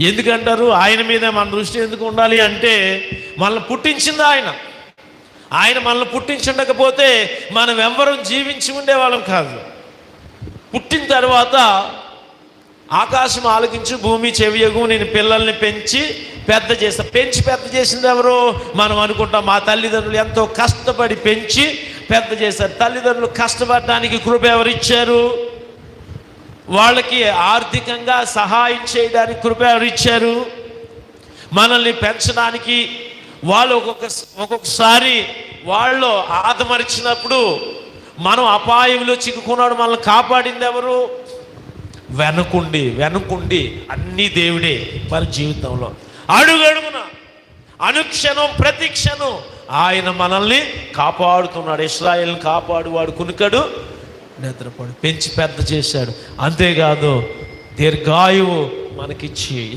ఎందుకంటారు ఆయన మీద మన దృష్టి ఎందుకు ఉండాలి అంటే మనల్ని పుట్టించింది ఆయన. ఆయన మనల్ని పుట్టించుండకపోతే మనం ఎవ్వరం జీవించి ఉండేవాళ్ళం కాదు. పుట్టిన తర్వాత ఆకాశం ఆలకించు భూమి చెవియగు నేను పిల్లల్ని పెంచి పెద్ద చేసింది ఎవరు? మనం అనుకుంటాం మా తల్లిదండ్రులు ఎంతో కష్టపడి పెంచి పెద్ద చేశారు. తల్లిదండ్రులు కష్టపడడానికి కృప ఎవరిచ్చారు? వాళ్ళకి ఆర్థికంగా సహాయం చేయడానికి కృప ఎవరిచ్చారు? మనల్ని పెంచడానికి వాళ్ళు ఒక్కొక్కసారి వాళ్ళు ఆదమరిచినప్పుడు మనం అపాయంలో చిక్కుకున్నాడు మనల్ని కాపాడింది ఎవరు? వెనుకుండి అన్నీ దేవుడే మన జీవితంలో అడుగడుగున అనుక్షణం ప్రతి క్షణం ఆయన మనల్ని కాపాడుతున్నాడు. ఇశ్రాయేలుని కాపాడువాడు కునుకడు నిద్రపోడు, పెంచి పెద్ద చేశాడు. అంతేకాదు దీర్ఘాయువు మనకిచ్చి